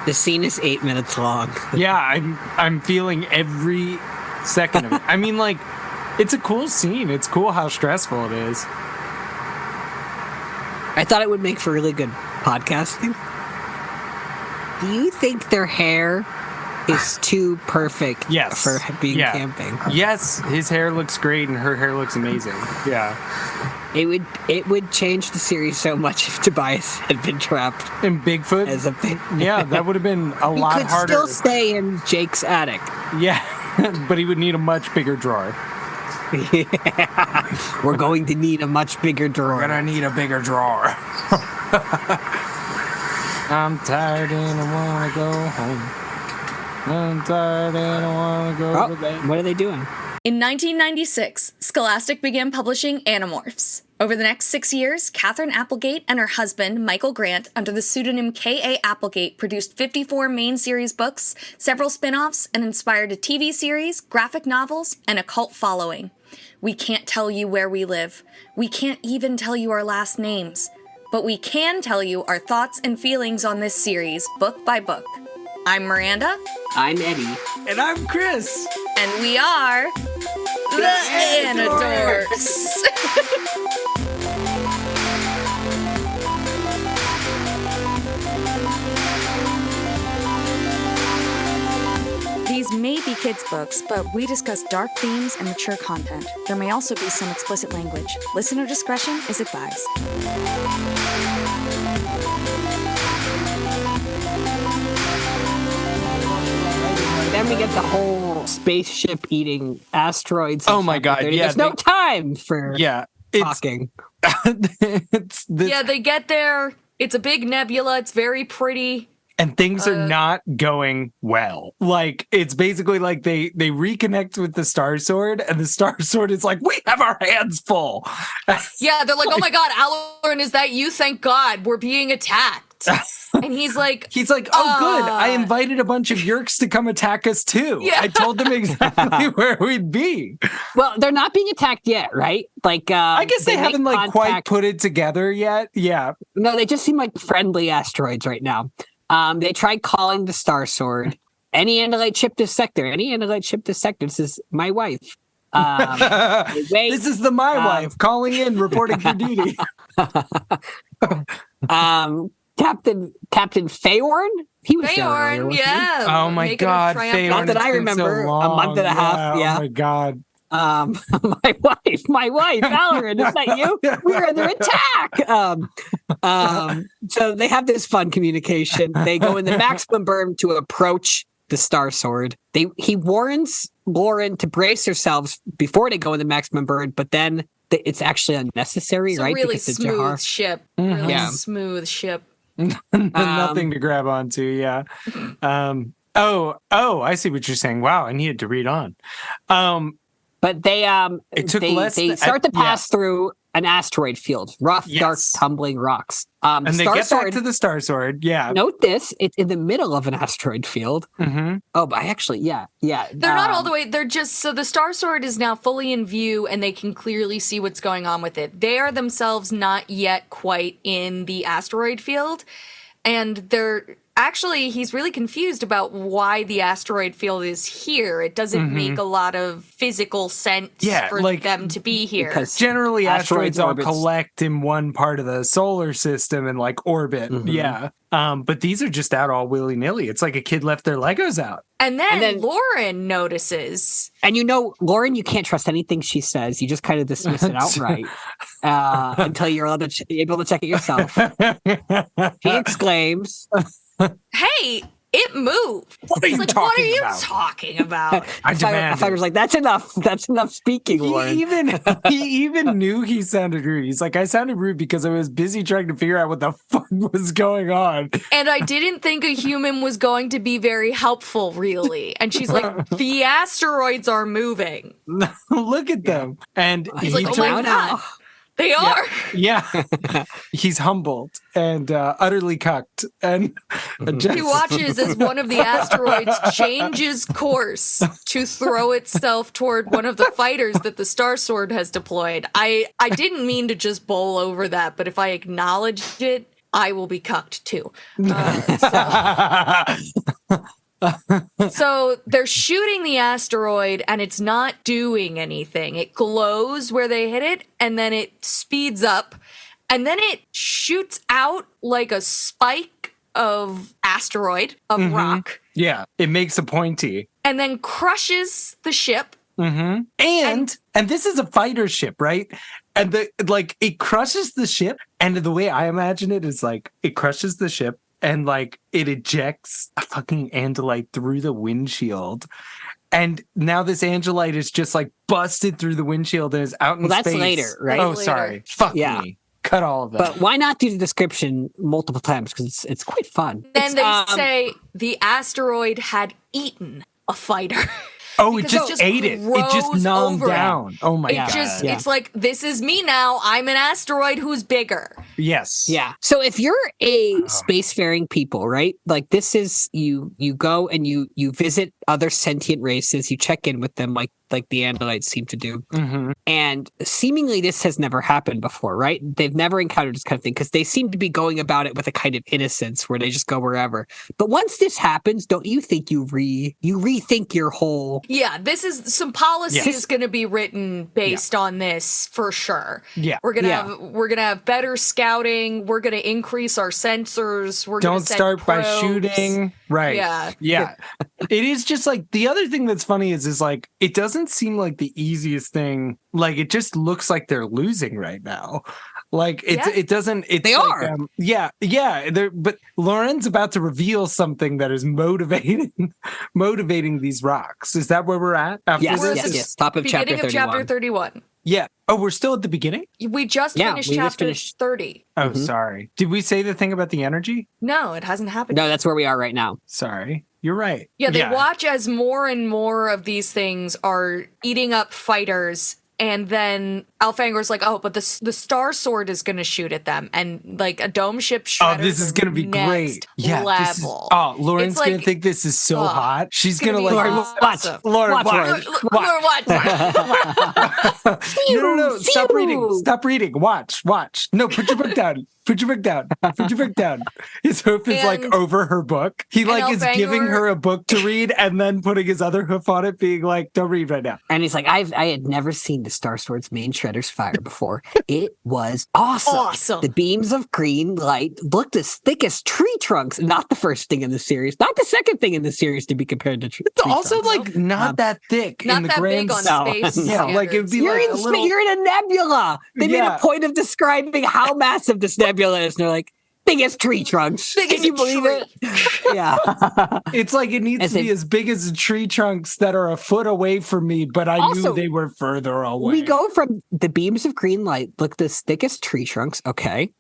The scene is 8 minutes long. Yeah, I'm feeling every second of it. I mean, like, it's a cool scene. It's cool how stressful it is. I thought it would make for really good podcasting. Do you think their hair is too perfect for being camping? Yes, his hair looks great and her hair looks amazing. Yeah. It would change the series so much if Tobias had been trapped in Bigfoot as a thing. Yeah, that would have been a lot harder. He could still stay in Jake's attic. Yeah, but he would need a much bigger drawer. Yeah. We're going to need a much bigger drawer. We're going to need a bigger drawer. I'm tired and I want to go home. I'm tired and I want to go to bed. What are they doing? In 1996, Scholastic began publishing Animorphs. Over the next 6 years, Katherine Applegate and her husband, Michael Grant, under the pseudonym K.A. Applegate, produced 54 main series books, several spin-offs, and inspired a TV series, graphic novels, and a cult following. We can't tell you where we live. We can't even tell you our last names. But we can tell you our thoughts and feelings on this series, book by book. I'm Miranda. I'm Eddie. And I'm Chris. And we are the Anidorks. These may be kids' books, but we discuss dark themes and mature content. There may also be some explicit language. Listener discretion is advised. Then we get the whole spaceship eating asteroids. Oh my god! Yeah, there's no time for talking. They get there. It's a big nebula. It's very pretty. And things are not going well. Like, it's basically like they reconnect with the Star Sword, and the Star Sword is like, we have our hands full. Yeah, they're like, oh my god, Loren, is that you? Thank God, we're being attacked. And he's like, oh, good. I invited a bunch of Yeerks to come attack us too. Yeah. I told them exactly where we'd be. Well, they're not being attacked yet, right? Like, I guess they haven't like quite put it together yet. Yeah. No, they just seem like friendly asteroids right now. They tried calling the Star Sword. Any Andalite ship to sector. Any Andalite ship to sector. This is my wife. This is my wife calling in, reporting for duty. Captain Feorn? He was Feorn, yeah. Oh my god, Feorn. Not that I remember. So a month and a half. Yeah. Oh my god. My wife, Loren, is that you? We're under attack. So they have this fun communication. They go in the maximum burn to approach the Star Sword. He warns Loren to brace yourselves before they go in the maximum burn, but then it's actually unnecessary, right? It's a really smooth ship. Mm-hmm. Really smooth ship. Nothing to grab onto, yeah. I see what you're saying. Wow, I needed to read on. But they start to pass through an asteroid field, rough, dark, tumbling rocks. And they get back to the Star Sword. Yeah. Note this: it's in the middle of an asteroid field. Mm-hmm. Oh, but yeah. They're not all the way. They're just so the Star Sword is now fully in view, and they can clearly see what's going on with it. They are themselves not yet quite in the asteroid field, and they're. Actually, he's really confused about why the asteroid field is here. It doesn't make a lot of physical sense for them to be here. Because generally asteroids all collect in one part of the solar system and like orbit. Mm-hmm. Yeah. But these are just out all willy-nilly. It's like a kid left their Legos out. And then Loren notices. And Loren, you can't trust anything she says. You just kind of dismiss it outright until you're able to check it yourself. He exclaims... Hey, it moved. What are you talking about? I demand. I was like, that's enough. That's enough speaking, Loren. He even knew he sounded rude. He's like, I sounded rude because I was busy trying to figure out what the fuck was going on. And I didn't think a human was going to be very helpful, really. And she's like, the asteroids are moving. Look at them. And he's like, oh my God. They are. Yeah. He's humbled and utterly cucked. And he watches as one of the asteroids changes course to throw itself toward one of the fighters that the Star Sword has deployed. I didn't mean to just bowl over that, but if I acknowledged it, I will be cucked too. So they're shooting the asteroid and it's not doing anything. It glows where they hit it and then it speeds up and then it shoots out like a spike of asteroid, of rock. Yeah, it makes a pointy. And then crushes the ship. And this is a fighter ship, right? And it crushes the ship. And the way I imagine it is like it crushes the ship and like it ejects a fucking Andalite through the windshield. And now this Andalite is just like busted through the windshield and is out in space. That's later, right? Oh, sorry. Fuck me. Cut all of that. But why not do the description multiple times? Because it's quite fun. Then they say the asteroid had eaten a fighter. Oh, it just ate it. It just numbed down. Oh my God. It's like, this is me now. I'm an asteroid who's bigger. Yes. Yeah. So if you're a spacefaring people, right? Like this is you go and you visit other sentient races, you check in with them like the Andalites seem to do. And seemingly this has never happened before, right? They've never encountered this kind of thing because they seem to be going about it with a kind of innocence where they just go wherever. But once this happens, don't you think you rethink your whole... Yeah, this is some policy is going to be written based on this for sure. Yeah. We're going to have better scouting, we're going to increase our sensors, we're going to start probes. By shooting. Right. Yeah. It is just like the other thing that's funny is like it doesn't seem like the easiest thing. Like it just looks like they're losing right now. Like it doesn't. They are. But Loren's about to reveal something that is motivating these rocks. Is that where we're at? After this? Yes. Top of beginning chapter 31. Of chapter 31. Yeah. Oh, we're still at the beginning? We just finished chapter 30. Oh, sorry. Did we say the thing about the energy? No, it hasn't happened. No, that's where we are right now. Sorry. You're right. Yeah, they watch as more and more of these things are eating up fighters. And then Elfangor's like, oh, but the Star Sword is going to shoot at them. And like a dome ship shredder. Oh, this is going to be great. Yeah. Level. Loren's going to think this is so hot. She's going to like, watch. Loren, watch. No. Stop reading. Watch. No, put your book down. Put your book down. His hoof is like over her book. He like is giving her a book to read and then putting his other hoof on it, being like, don't read right now. And he's like, I had never seen the Star Sword's main shredder's fire before. It was awesome. The beams of green light looked as thick as tree trunks. Not the first thing in the series. Not the second thing in the series to be compared to tree It's also trunks. like not that thick not in the that grand big on space. Yeah, like it'd be you're like you're in a nebula. They made a point of describing how massive this nebula is. And they're like, biggest tree trunks. Can you believe it? Yeah. It's like it needs to be as big as the tree trunks that are a foot away from me, but I knew they were further away. We go from the beams of green light, look the thickest tree trunks, okay,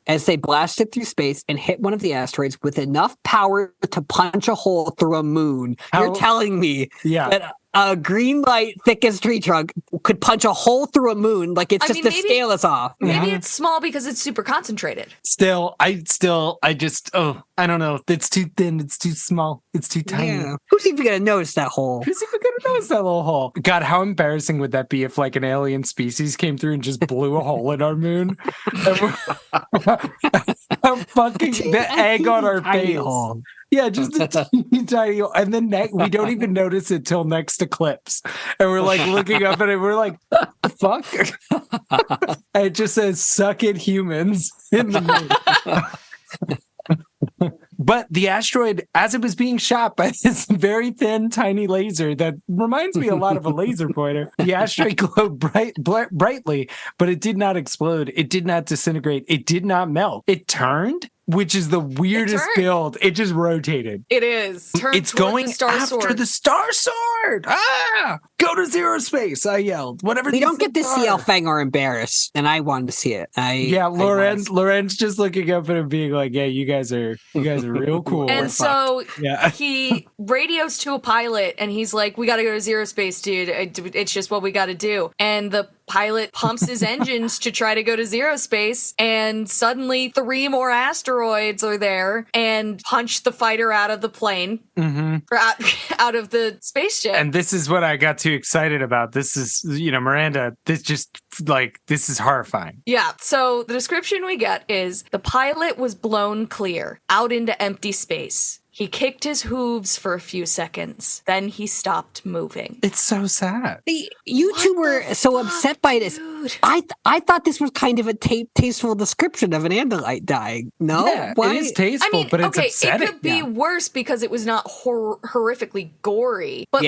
as they blasted through space and hit one of the asteroids with enough power to punch a hole through a moon. You're telling me that a green light, thickest tree trunk could punch a hole through a moon? Like it's just the scale is off. Maybe it's small because it's super concentrated. I don't know. It's too thin. It's too small. It's too tiny. Yeah. Who's even going to notice that hole? Who's even going to notice that little hole? God, how embarrassing would that be if like an alien species came through and just blew a hole in our moon? Fucking the egg on our face. Hole. Yeah, just a teeny tiny hole. And then we don't even notice it till next eclipse. And we're like looking up at it. We're like, the fuck? And it just says, suck it, humans, in the moon. But the asteroid, as it was being shot by this very thin, tiny laser that reminds me a lot of a laser pointer, the asteroid glowed brightly, but it did not explode. It did not disintegrate. It did not melt. It turned, which is the weirdest build. It just rotated. It is. It's going after the Star Sword. Go to zero space, I yelled. Whatever. We don't get to see Elfangor embarrassed, and I wanted to see it. Loren's just looking up at him being like, yeah, you guys are real cool. And so he radios to a pilot and he's like, we got to go to zero space, dude. It's just what we got to do. And the pilot pumps his engines to try to go to zero space, and suddenly 3 more asteroids are there and punch the fighter out of the plane, or out of the spaceship. And this is what I got too excited about. This is, Miranda, this is horrifying. Yeah, so the description we get is the pilot was blown clear out into empty space. He kicked his hooves for a few seconds. Then he stopped moving. It's so sad. You two were so upset by this. Dude. I thought this was kind of a tasteful description of an Andalite dying. No? Yeah, Why? it is tasteful, but it's upsetting. It could be worse because it was not horrifically gory. But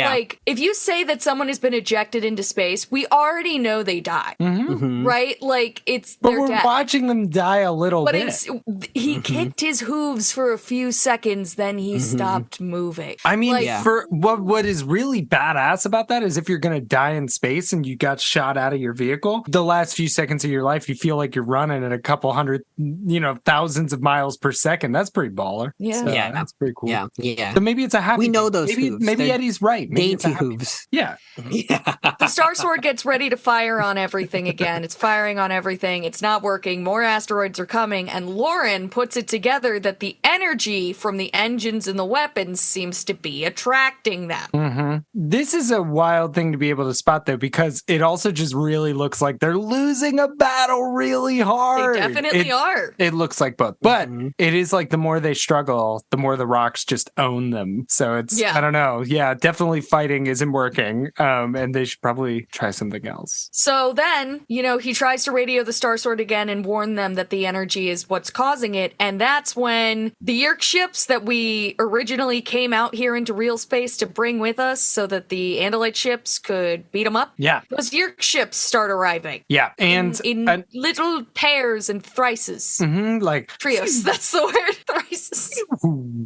if you say that someone has been ejected into space, we already know they die, right? Like but they're we're dead. watching them die a little bit. He kicked his hooves for a few seconds, then he stopped moving. I mean, for what is really badass about that is if you're going to die in space and you got shot out of your vehicle, the last few seconds of your life, you feel like you're running at a couple hundred, thousands of miles per second. That's pretty baller. Yeah. So that's pretty cool. Yeah. Yeah. So maybe it's a happy. We know those maybe, hooves. Maybe They're Eddie's right. Maybe it's a dainty happy- hooves. Yeah. The Star Sword gets ready to fire on everything again. It's firing on everything. It's not working. More asteroids are coming. And Loren puts it together that the energy from the engines and the weapons seems to be attracting them. This is a wild thing to be able to spot, though, because it also just really looks like they're losing a battle really hard. They definitely are. It looks like both. But it is like the more they struggle, the more the rocks just own them. So it's, I don't know. Yeah, definitely fighting isn't working. And they should probably try something else. So then, he tries to radio the Star Sword again and warn them that the energy is what's causing it. And that's when the Yerk ships that we originally came out here into real space to bring with us so that the Andalite ships could beat them up. Yeah. Those Yerk ships start arriving. Yeah. And in little pairs and thrices. Like Trios. That's the word. Thrices.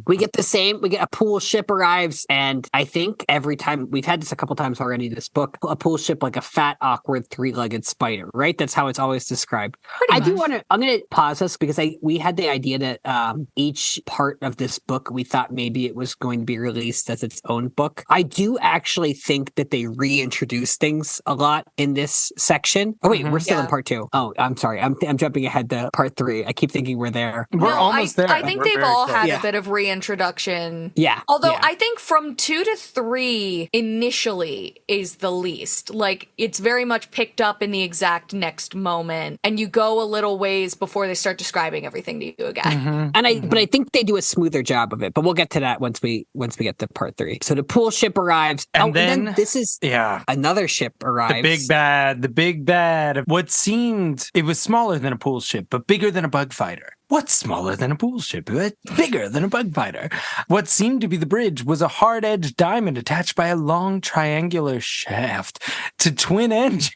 We get a pool ship arrives, and I think every time, we've had this a couple times already in this book, a pool ship like a fat, awkward, 3-legged spider, right? That's how it's always described. I'm going to pause this because we had the idea that each part of this book, we thought maybe it was going to be released as its own book. I do actually think that they reintroduce things a lot in this section. Oh wait, we're still in part 2. Oh, I'm sorry. I'm jumping ahead to part 3. I keep thinking we're there. We're almost there. I think they've all had a bit of reintroduction. Yeah. Although I think from 2 to 3 initially is the least. Like, it's very much picked up in the exact next moment, and you go a little ways before they start describing everything to you again. And but I think they do a smoother job of it. But we'll get to that once we get to part 3. So the pool ship arrives, and then this is another ship arrives. The big bad. What seemed it was smaller than a pool ship, but bigger than a bug fighter. What's smaller than a pool ship, but bigger than a bug fighter? What seemed to be the bridge was a hard-edged diamond attached by a long triangular shaft to twin engines.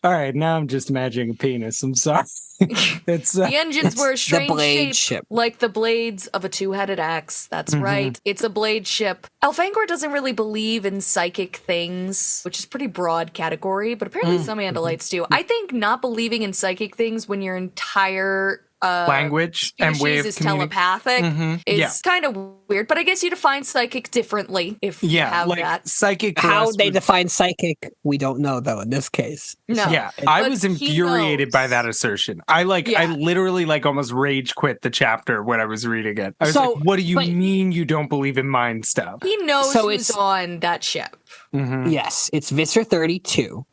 All right, now I'm just imagining a penis. I'm sorry. The engines were a strange shape, ship, like the blades of a 2-headed axe. That's right. It's a blade ship. Elfangor doesn't really believe in psychic things, which is a pretty broad category, but apparently some Andalites do. I think not believing in psychic things when your entire language and way of is telepathic is kind of weird, but I guess you define psychic differently if you have that. Psychic. How they define psychic, we don't know though in this case. No. Yeah, I was infuriated by that assertion. I literally almost rage quit the chapter when I was reading it. I was like, what do you mean you don't believe in mind stuff? He knows who's on that ship. Yes, it's Visser 32.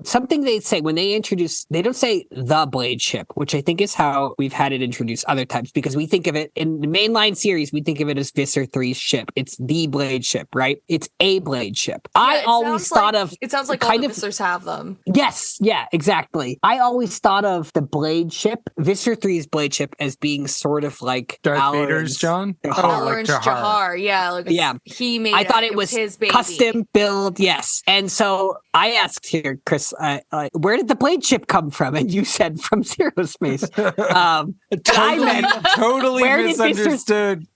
Something they say when they introduce, they don't say the blade ship, which I think is how we've had it introduced other times, because we think of it in the mainline series, we think of it as Visser 3's ship. It's the blade ship, right? It's a blade ship. I always thought of it sounds like all the Vissers have them. Yes, yeah, exactly. I always thought of the blade ship, Visser 3's blade ship, as being sort of like Darth Vader's John? Orange Jahar. Yeah. He made I thought it was his baby. Custom build, yes. And so I asked here, Chris, where did the blade ship come from? And you said from Zero Space. Totally misunderstood.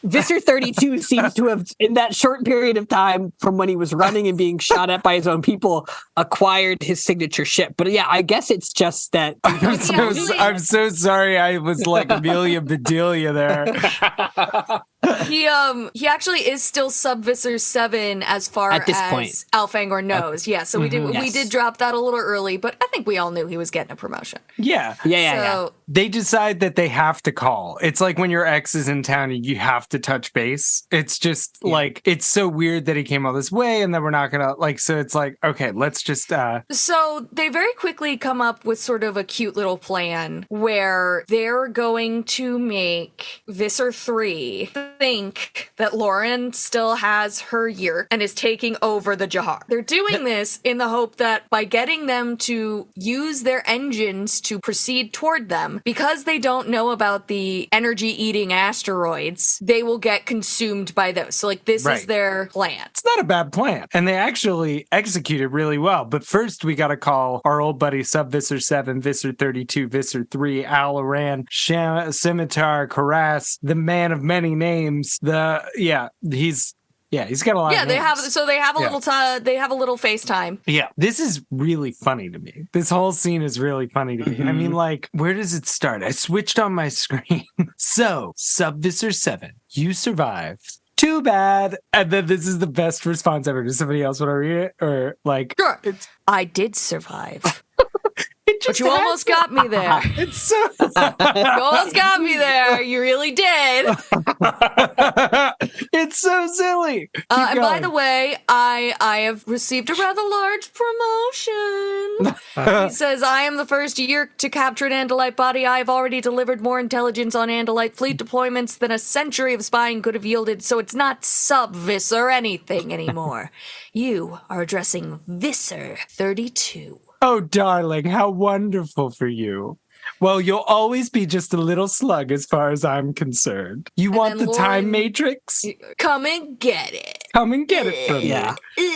Visser 32 seems to have, in that short period of time from when he was running and being shot at by his own people, acquired his signature ship. But yeah, I guess it's just that. I'm so sorry. I was like Amelia Bedelia there. He he actually is still Sub-Visser 7 as far At this as point. Elfangor knows. Yeah, so we did drop that a little early, but I think we all knew he was getting a promotion. Yeah. Yeah. They decide that they have to call. It's like when your ex is in town and you have to touch base. It's just like, it's so weird that he came all this way and then we're not going to like, so it's like, okay, let's just. So they very quickly come up with sort of a cute little plan where they're going to make Visser 3 think that Loren still has her year and is taking over the Jahar. They're doing this in the hope that by getting them to use their engines to proceed toward them, because they don't know about the energy-eating asteroids, they will get consumed by those. So, like, this is their plan. It's not a bad plan. And they actually executed really well. But first, we got to call our old buddy Sub-Visser 7, Visser 32, Visser 3, Loren, Scimitar, Karas, the man of many names. He's got a lot. Yeah, of they names. have a little FaceTime. Yeah, this is really funny to me. This whole scene is really funny to me. I mean, like, where does it start? I switched on my screen. So, Sub-Visser 7, you survived. Too bad. And then this is the best response ever. Does somebody else want to read it? Or like, sure. I did survive. But you almost got me there. It's so. You almost got me there. You really did. It's so silly. And by the way, I have received a rather large promotion. He says, I am the first Yeerk to capture an Andalite body. I have already delivered more intelligence on Andalite fleet deployments than a century of spying could have yielded, so it's not Sub-Visser or anything anymore. You are addressing Visser 32. Oh, darling, how wonderful for you. Well, you'll always be just a little slug as far as I'm concerned. You want the time matrix? Come and get it. Come and get it from me. Yeah.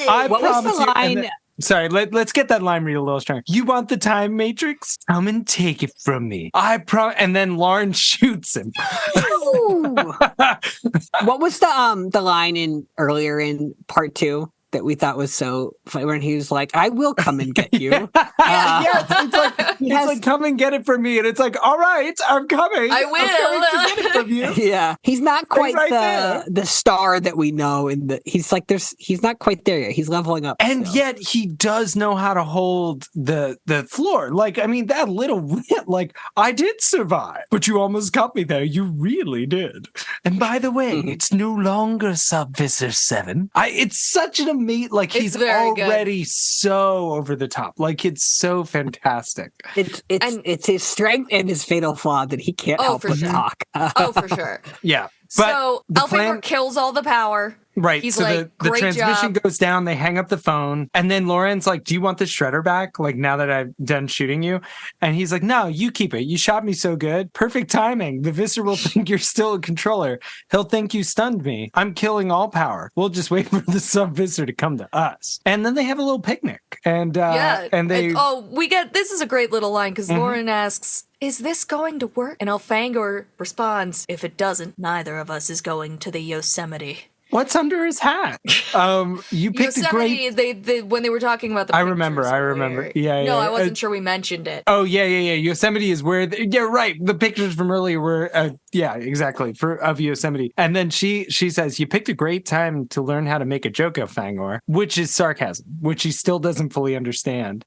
I What promise was the line? you. Sorry, let's get that line read a little stronger. You want the time matrix? Come and take it from me. I promise. And then Loren shoots him. What was the line earlier in part 2? That we thought was so funny when he was like, I will come and get you. Yes, it's like, come and get it from me. And it's like, all right, I'm coming. I will. I'm coming to get it from you. Yeah. He's not quite right the star that we know he's not quite there yet. He's leveling up. And still. yet he does know how to hold the floor. Like, I mean, that little wit, like, I did survive, but you almost got me there. You really did. And by the way, it's no longer Sub-Visser 7. It's such an amazing, like, he's already so over the top. Like, it's so fantastic. It's his strength and his fatal flaw that he can't help but talk. Oh, for sure. Yeah. So Elfangor kills all the power. Right. He's so like, the great transmission job. goes down. They hang up the phone. And then Loren's like, do you want the shredder back? Like, now that I've done shooting you? And he's like, no, you keep it. You shot me so good. Perfect timing. The Visser will think you're still a controller. He'll think you stunned me. I'm killing all power. We'll just wait for the Sub-Visser to come to us. And then they have a little picnic. And this is a great little line because Loren asks, is this going to work? And Elfangor responds, if it doesn't, neither of us is going to the Yosemite. What's under his hat? You picked Yosemite, a great. They when they were talking about the. I remember. Yeah. No, I wasn't sure we mentioned it. Oh yeah. Yosemite is where. Right. The pictures from earlier were. Exactly. Of Yosemite, and then she says, "You picked a great time to learn how to make a joke, Elfangor," which is sarcasm, which he still doesn't fully understand.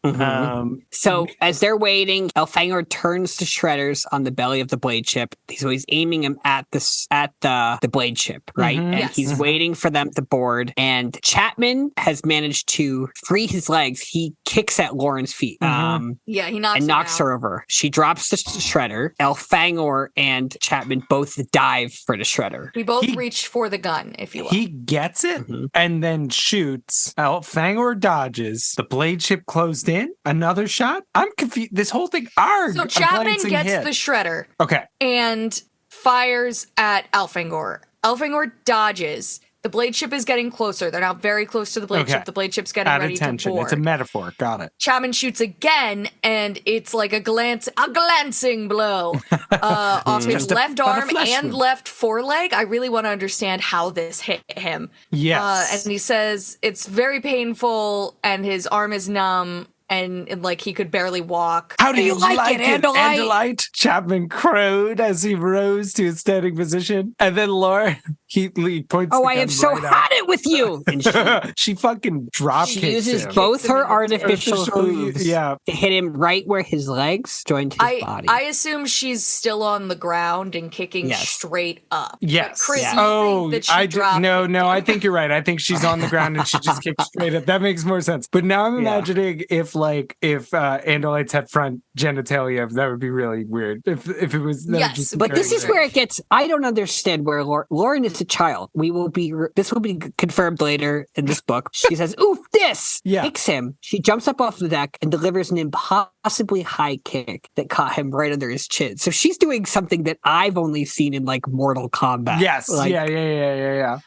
So as they're waiting, Elfangor turns to shredders on the belly of the blade ship. So he's aiming him at the blade ship, right? And he's waiting for them to board, and Chapman has managed to free his legs. He kicks at Loren's feet. He knocks her over. She drops the shredder. Elfangor and Chapman both dive for the shredder. We both reach for the gun, if you will. He gets it and then shoots. Elfangor dodges. The blade ship closed in. Another shot. I'm confused. This whole thing. So Chapman gets the shredder. Okay. And fires at Elfangor. Elfangor dodges. The blade ship is getting closer. They're now very close to the blade ship. The blade ship's getting ready to board. It's a metaphor. Got it. Chapman shoots again, and it's like a glancing blow off his left arm and left foreleg. I really want to understand how this hit him. Yes. And he says it's very painful, and his arm is numb. and like he could barely walk. How do you like it, Andalite? Andalite? Chapman crowed as he rose to a standing position. And then Loren, he points Oh, the I gun have so right had it with you. And she fucking drop she kicks uses him. both her Artificial, artificial hooves yeah. to hit him right where his legs joined his body. I assume she's still on the ground and kicking straight up. Yes. But Chris, Yeah. you think that she dropped No, I think you're right. I think she's on the ground and she just kicks straight up. That makes more sense. But now I'm imagining if Andalites had front genitalia, that would be really weird. If it was Yes, but this is where it gets. I don't understand where Loren is a child. This will be confirmed later in this book. She says, "Oof, this!" Kicks him. She jumps up off the deck and delivers an impossibly high kick that caught him right under his chin. So she's doing something that I've only seen in like Mortal Kombat. Yes. Like, Yeah.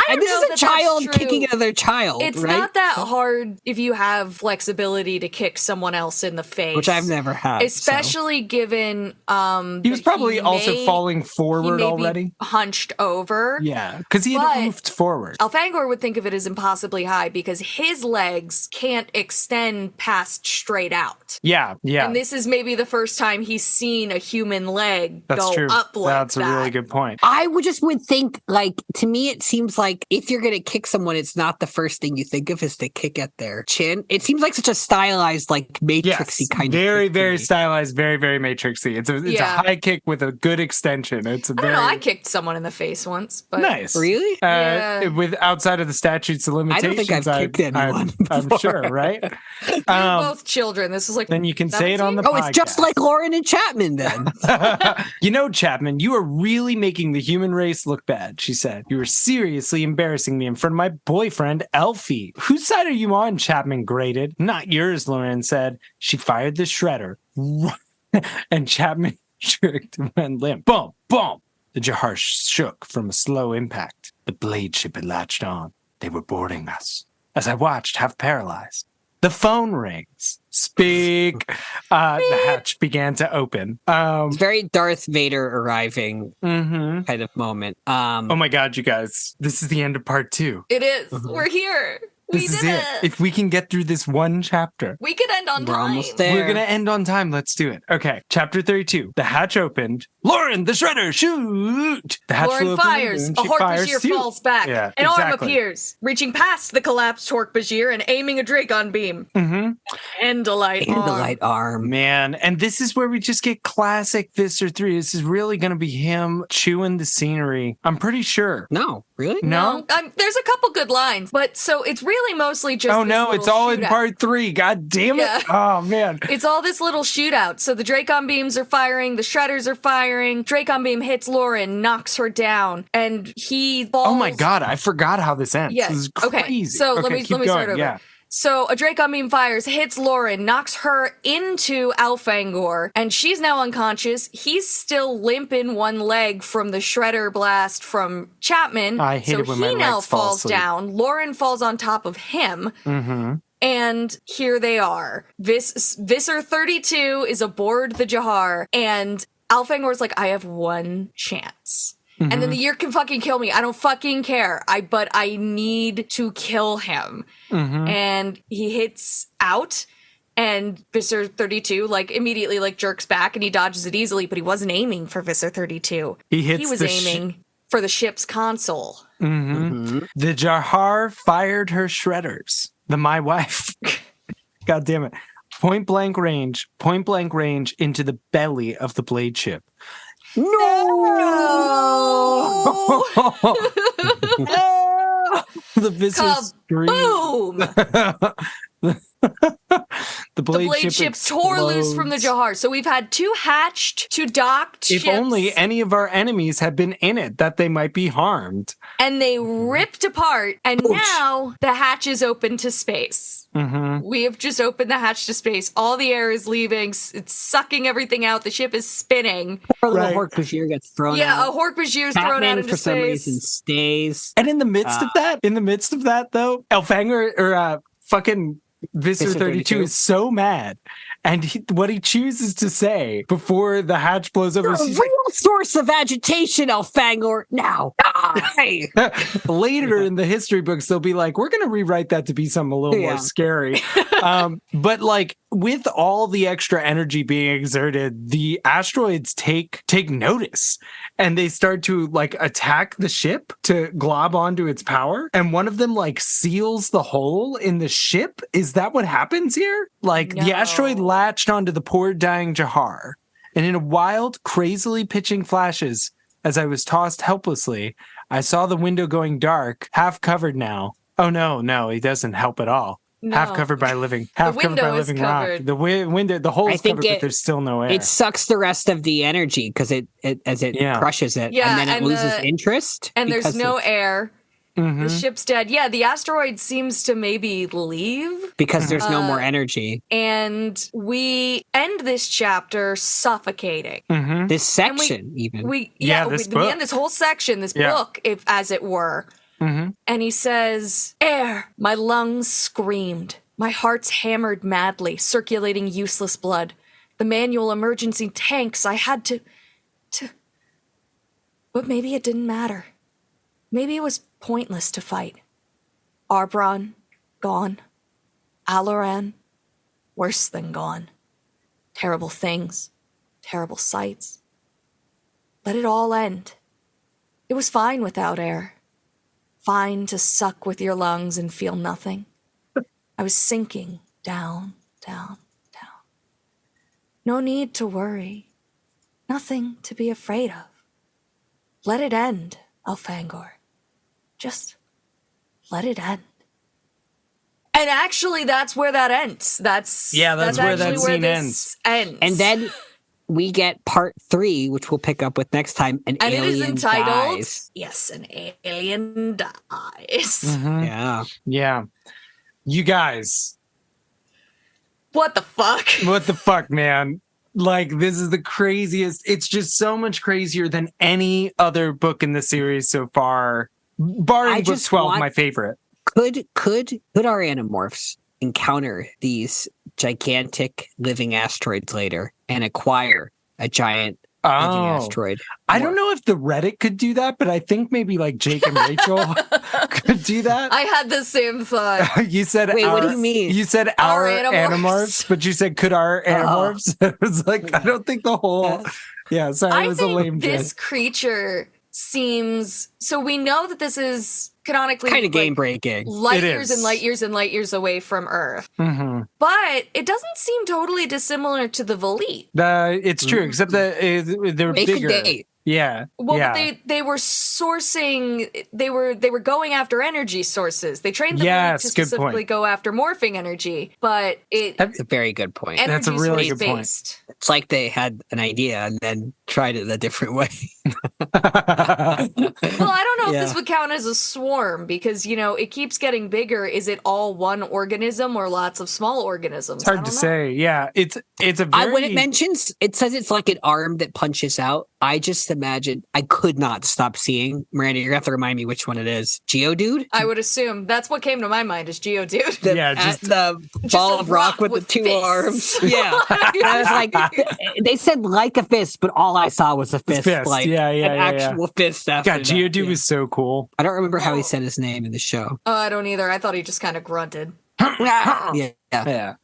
I don't and this know is a that child that's true. kicking another child. It's right? not that hard if you have flexibility to kick someone else in the face, Which I've never had. especially given He was probably also falling forward already. Hunched over. Yeah, because he had moved forward. Elfangor would think of it as impossibly high because his legs can't extend past straight out. Yeah. And this is maybe the first time he's seen a human leg That's go true. up like That's that. a really good point. I would think, like, to me, it seems like if you're going to kick someone, it's not the first thing you think of is to kick at their chin. It seems like such a stylized, like, Matrixy kind of very, kick very stylized, very, very Matrixy. It's a high kick with a good extension. It's a I don't know. I kicked someone in the face once, but nice. Really? With outside of the statutes of limitations, I don't think I've kicked anyone. I'm sure, right? We're both children. This is like then you can say it on the podcast. It's just like Loren and Chapman then. You know, Chapman, you are really making the human race look bad, she said. You are seriously embarrassing me in front of my boyfriend, Elfie. Whose side are you on? Chapman grated. Not yours, Loren said. She fired the shredder. And Chapman jerked and went limp. Boom, boom. The Jahar shook from a slow impact. The blade ship had latched on. They were boarding us. As I watched, half paralyzed. The phone rings. Speak. The hatch began to open. It's very Darth Vader arriving kind of moment. Oh my God, you guys. This is the end of part 2. It is. We're here. This is it. If we can get through this one chapter. We could end on We're time. almost there. We're going to end on time. Let's do it. Okay. Chapter 32. The hatch opened. Loren, the shredder, shoot! The hatch Loren flew open fires. and A she Hork-Bajir shoot. falls back. Yeah, An arm exactly. appears, reaching past the collapsed Hork-Bajir and aiming a Dracon beam. Andalite arm. Man, and this is where we just get classic Visser 3. This is really going to be him chewing the scenery. I'm pretty sure. No, really? No? There's a couple good lines, but so it's really mostly just Oh this no, it's little all in shootout. part 3. God damn it. Yeah. Oh man. It's all this little shootout. So the Dracon beams are firing, the shredders are firing. Dracon beam hits Loren, knocks her down, and he falls. Oh my God, I forgot how this ends. Yes. This is Okay. crazy. So let me keep start going. over. Yeah. So a Dracon beam fires, hits Loren, knocks her into Elfangor, and she's now unconscious. He's still limp in one leg from the shredder blast from Chapman. I hate so it when my he now legs fall falls asleep. down. Loren falls on top of him. And here they are. Visser 32 is aboard the Jahar, and Elfangor's like, I have one chance. And then the year can fucking kill me. I don't fucking care. But I need to kill him. And he hits out, and Visser 32 immediately jerks back, and he dodges it easily. But he wasn't aiming for Visser 32. He was aiming for the ship's console. The Jahar fired her shredders. My wife. God damn it. Point blank range into the belly of the blade ship. No! The Visser scream. Boom! The blade ship tore loose from the Jahar. So we've had 2 hatched, 2 docked If ships. only any of our enemies had been in it, that they might be harmed. And they ripped apart, and now the hatch is open to space. We have just opened the hatch to space. All the air is leaving. It's sucking everything out. The ship is spinning. Poor little Hork-Bajir gets thrown out. Yeah, a Hork-Bajir is thrown out into for some space. reason stays. And in the midst of that, though, Elfangor or fucking Visser 32 is so mad. And what he chooses to say before the hatch blows over You're is a he's real source of agitation, Elfangor. Now, die! like, later in the history books, they'll be like, we're going to rewrite that to be something a little more scary. But like with all the extra energy being exerted, the asteroids take notice and they start to like attack the ship to glob onto its power. And one of them like seals the hole in the ship. Is that what happens here? Like the asteroid latched onto the poor dying Jahar. And in a wild, crazily pitching flashes, as I was tossed helplessly, I saw the window going dark, half covered now. Oh no, he doesn't help at all. No. Half covered by living rock. Covered. The window, the hole's covered, but there's still no air. It sucks the rest of the energy because it crushes it, Yeah, and then it loses interest. And there's no air. Mhm. The ship's dead. Yeah, the asteroid seems to maybe leave. because there's no more energy. And we end this chapter suffocating. Mhm. This section, even. We this book. end this whole section, this book, if as it were. Mhm. And he says, "Air!" My lungs screamed. My heart's hammered madly, circulating useless blood. The manual emergency tanks, I had to... But maybe it didn't matter. Maybe it was pointless to fight. Arbron, gone. Aloran, worse than gone. Terrible things, terrible sights. Let it all end. It was fine without air. Fine to suck with your lungs and feel nothing. I was sinking down, down, down. No need to worry. Nothing to be afraid of. Let it end, Elfangor. Just let it end. And actually, that's where that ends. That's where that actually scene this ends. And then we get part 3, which we'll pick up with next time. An and alien it is entitled, dies. Yes, an alien dies. Mhm. Yeah. Yeah. You guys, What the fuck? what the fuck, man? Like, this is the craziest. It's just so much crazier than any other book in the series so far. Barring book 12, my favorite. Could our Animorphs encounter these gigantic living asteroids later and acquire a giant living asteroid? I don't know if the Reddit could do that, but I think maybe like Jake and Rachel could do that. I had the same thought. You said Wait, what do you mean? You said our Animorphs. Animorphs, but you said could our Animorphs? It was like, I don't think the whole... Yeah, sorry, it was a lame joke. This creature seems... So we know that this is canonically... Kind of game breaking. Light It years is. and light years and light years away from Earth. Mm-hmm. But it doesn't seem totally dissimilar to the Valit. It's true, except that they're They bigger. could date. Yeah. Well, yeah. but they were sourcing. They were going after energy sources. They trained them Yes, to good specifically point. go after morphing energy, but That's a very good point. That's a energy's really good point. based. It's like they had an idea and then tried it a different way. Well, I don't know Yeah. if this would count as a swarm because it keeps getting bigger. Is it all one organism or lots of small organisms? It's hard to say. Yeah, it's a very... When it says it's like an arm that punches out. I just imagine I could not stop seeing. Miranda, you're gonna have to remind me which one it is. Geodude? I would assume that's what came to my mind is Geodude. The ball a of rock with the with two fists. arms. Yeah. I was like, they said like a fist, but all I saw was a fist. Like an actual fist. After God, that. Geodude Yeah. was so cool. I don't remember how he said his name in the show. Oh, I don't either. I thought he just kind of grunted. Yeah. Yeah.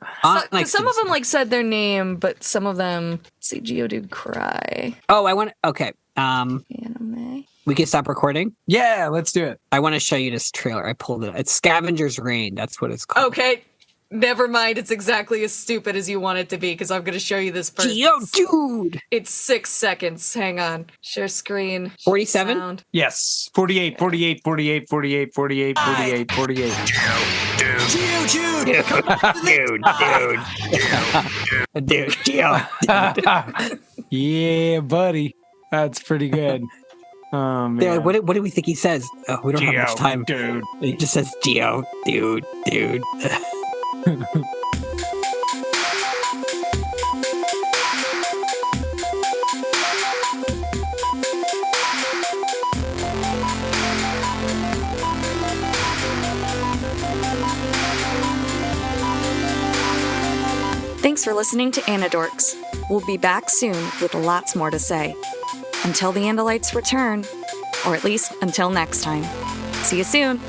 Some of them said their name, but some of them see Geodude cry. Oh, I want. Okay. Anime. We can stop recording. Yeah, let's do it. I want to show you this trailer. I pulled it. It's Scavenger's Reign. That's what it's called. Okay, never mind. It's exactly as stupid as you want it to be because I'm going to show you this first. Geodude. It's 6 seconds. Hang on. Share screen. 47? Sound. Yes. 48, 48, 48, 48, 48, 48, 48. Dude, Geo. Yeah, buddy. That's pretty good. They're Man. like, what do we think he says? Oh, we don't have much time. Dude. He just says Geo, dude. Thanks for listening to Anidorks. We'll be back soon with lots more to say. Until the Andalites return, or at least until next time. See you soon.